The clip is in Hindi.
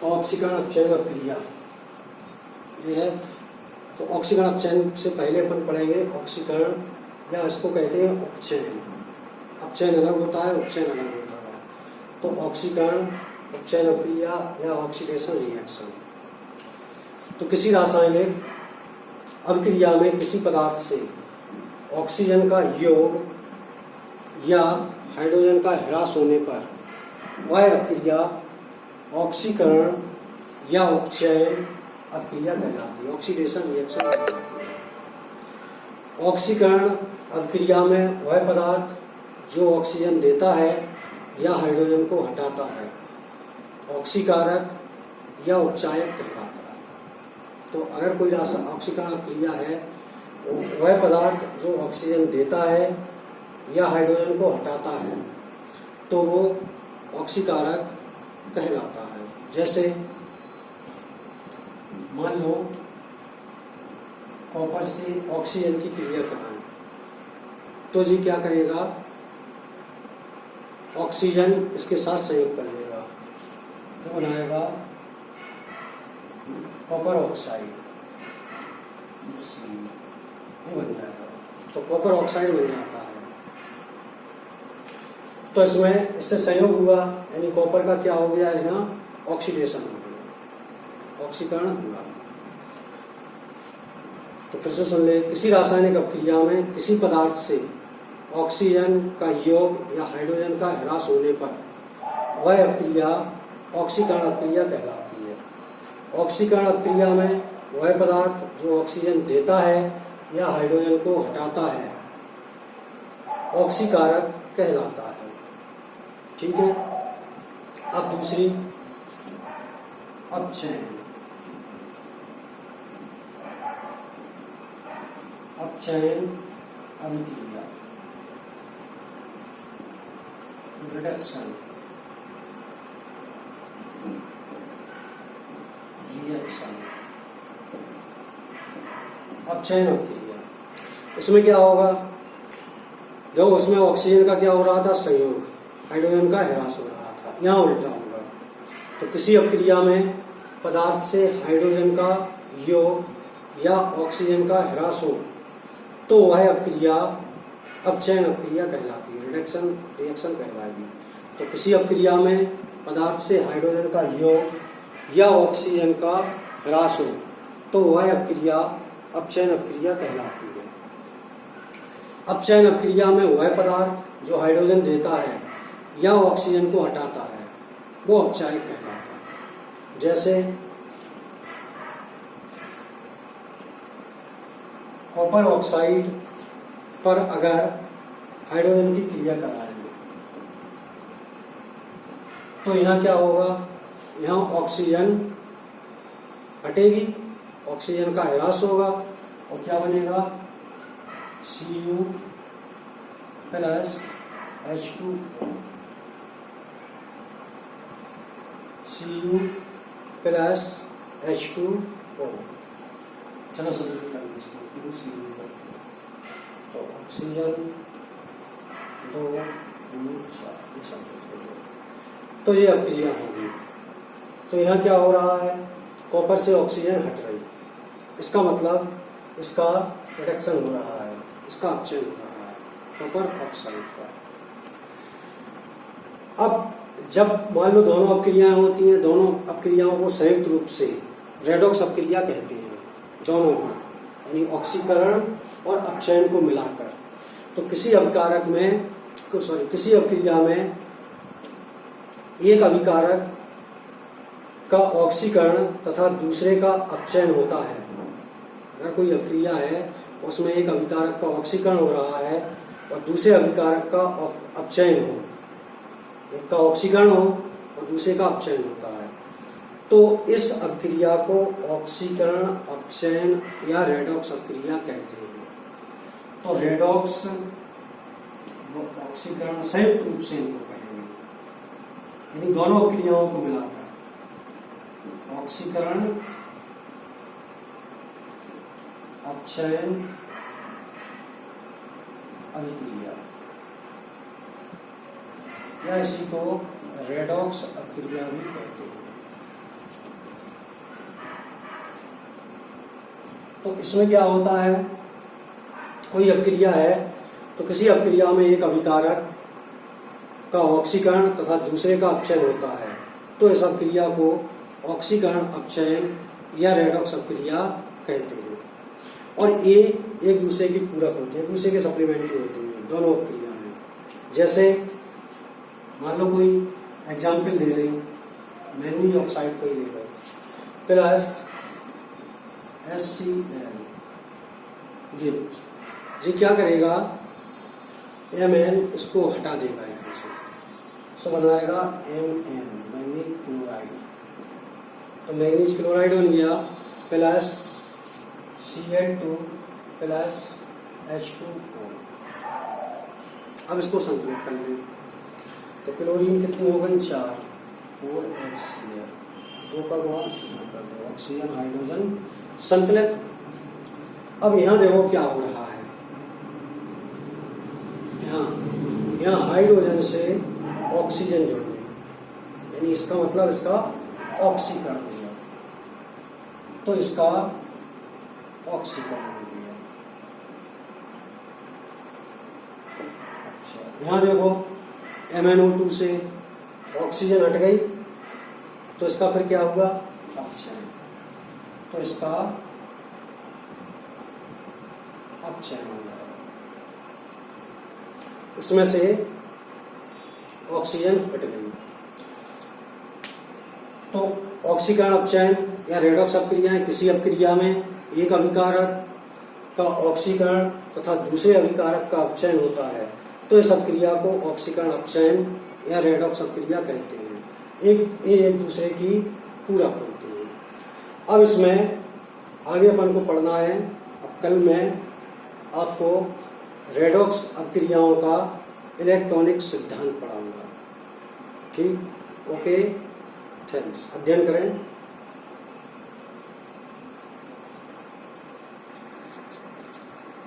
ऑक्सीकरण अपचयन अभिक्रिया ये है। तो ऑक्सीकरण अपचयन से पहले अपन पढ़ेंगे ऑक्सीकरण, या इसको कहते हैं उपचयन। अपचयन अलग होता है, उपचयन अलग होता है। तो ऑक्सीकरण अपचयन अभिक्रिया या ऑक्सीडेशन रिएक्शन। तो किसी रासायनिक अभिक्रिया में किसी पदार्थ से ऑक्सीजन का योग या हाइड्रोजन का ह्रास होने पर वह अभिक्रिया ऑक्सीकरण या उपचयन अभिक्रिया कहलाती है, ऑक्सीडेशन रिएक्शन कहलाती है। ऑक्सीकरण अभिक्रिया में वह पदार्थ जो ऑक्सीजन देता है या हाइड्रोजन को हटाता है ऑक्सीकारक या उपचायक कहलाता है। तो अगर कोई ऑक्सीकरण अभिक्रिया है, वह पदार्थ जो ऑक्सीजन देता है या हाइड्रोजन को हटाता है तो वो ऑक्सीकारक कहलाता है। जैसे मान लो कॉपर से ऑक्सीजन की क्रिया कराएं तो जी क्या करेगा, ऑक्सीजन इसके साथ संयोग कर लेगा तो बनाएगा कॉपर ऑक्साइड, ये बन जाएगा। तो कॉपर ऑक्साइड बन जाता है। तो इसमें इससे संयोग हुआ, यानी कॉपर का क्या हो गया, यहाँ ऑक्सीडेशन हो गया, ऑक्सीकरण हुआ। तो फिर से सुन ले, किसी रासायनिक अभिक्रिया में किसी पदार्थ से ऑक्सीजन का योग या हाइड्रोजन का ह्रास होने पर वह अभिक्रिया ऑक्सीकरण अभिक्रिया कहलाती है। ऑक्सीकरण अभिक्रिया में वह पदार्थ जो ऑक्सीजन देता है या हाइड्रोजन को हटाता है ऑक्सीकारक कहलाता है। ठीक है। अब दूसरी अपचयन। अपचयन अभिक्रिया, रिडक्शन रिएक्शन। अपचयन अभिक्रिया, इसमें क्या होगा, जब उसमें ऑक्सीजन का क्या हो रहा था, संयोग, हाइड्रोजन का ह्रास हो रहा था, यहाँ उल्टा होगा। तो किसी अभिक्रिया में पदार्थ से हाइड्रोजन का योग या ऑक्सीजन का ह्रास हो तो वह अभिक्रिया अपचयन अभिक्रिया कहलाती है, रिडक्शन रिएक्शन कहलाएगी। तो किसी अभिक्रिया में पदार्थ से हाइड्रोजन का योग या ऑक्सीजन का ह्रास हो तो वह अभिक्रिया अपचयन अभिक्रिया कहलाती है। अपचयन अभिक्रिया में वह पदार्थ जो हाइड्रोजन देता है या ऑक्सीजन को हटाता है वो अपचायक कहलाता है। जैसे कॉपर ऑक्साइड पर अगर हाइड्रोजन की क्रिया करा रहे हैं तो यहाँ क्या होगा, यहाँ ऑक्सीजन हटेगी, ऑक्सीजन का ह्रास होगा और क्या बनेगा, Cu plus H2O, Cu plus H2O। चलो समझ लेंगे इसको, तो ऑक्सीजन 2 2 4, तो ये अभिक्रिया होगी। तो यहाँ क्या हो रहा है, कॉपर से ऑक्सीजन हट रही, इसका मतलब इसका रिडक्शन हो रहा है, इसका अपचयन हो रहा है कॉपर ऑक्साइड का। अब जब मान लो दोनों अभिक्रियाएं होती हैं, दोनों अभिक्रियाओं को संयुक्त रूप से रेडॉक्स अभिक्रिया कहते हैं, दोनों को, यानी ऑक्सीकरण और अपचयन को मिलाकर। तो किसी अभिकारक में किसी अभिक्रिया में एक अभिकारक का ऑक्सीकरण तथा दूसरे का अपचयन होता है। अगर कोई अभिक्रिया है उसमें एक अभिकारक का ऑक्सीकरण हो रहा है और दूसरे अभिकारक का अपचयन हो, एक का ऑक्सीकरण हो और दूसरे का अपचयन होता है, तो इस अभिक्रिया को ऑक्सीकरण अपचयन या रेडॉक्स अभिक्रिया कहते हैं। तो रेडॉक्स ऑक्सीकरण संयुक्त रूप से इनको कहेंगे, यानी दोनों अभिक्रियाओं को मिलाकर ऑक्सीकरण अपचयन अभिक्रिया, या इसी को रेडॉक्स अभिक्रिया भी कहते हैं। तो इसमें क्या होता है, कोई अपक्रिया है तो किसी अपक्रिया में एक अभिकारक का ऑक्सीकरण तथा दूसरे का अपचयन होता है, तो इस अपक्रिया को ऑक्सीकरण अपचयन या रेडॉक्स अपक्रिया कहते हैं। और ये एक दूसरे की पूरक होती है, एक दूसरे के सप्लीमेंट्री होती हैं दोनों अपक्रिया में। जैसे मान लो कोई एग्जाम्पल ले रही, मैग्नीज ऑक्साइड को ही ले लो, प्लस HCl, ये क्या करेगा, Mn इसको हटा देगा यहाँ से, तो बनाएगा Mn, मैग्नीज क्लोराइड। तो मैग्नीज क्लोराइड बन गया, प्लस Cl2 प्लस H2O। अब इसको संतुलित कर लें, तो क्लोरीन कितनी हो गई, 4, 4HCl, 2 का गुणा कर दो, ऑक्सीजन हाइड्रोजन संतुलित। अब यहाँ देखो क्या हो रहा है, यहाँ हाइड्रोजन से ऑक्सीजन जुड़ गई, यानी इसका मतलब इसका ऑक्सीकरण हो गया, तो इसका ऑक्सीकरण हो गया। अच्छा, यहाँ देखो MnO2 से ऑक्सीजन हट गई, तो इसका फिर क्या हुआ, अपचयन, तो इसका अपचयन हो गया, इसमें से ऑक्सीजन हट गई। तो ऑक्सीकरण अपचयन या रेडॉक्स अपक्रिया किसी अपक्रिया में एक अभिकारक का ऑक्सीकरण तथा दूसरे अभिकारक का अपचयन होता है, तो इस अपक्रिया को ऑक्सीकरण अपचयन या रेडॉक्स अपक्रिया कहते हैं। एक दूसरे की पूरक होती है। अब इसमें आगे अपन को पढ़ना है, अब कल मैं आपको रेडॉक्स अपक्रियाओं का इलेक्ट्रॉनिक सिद्धांत पढ़ाऊंगा। ठीक, ओके, थैंक्स। अध्ययन करें।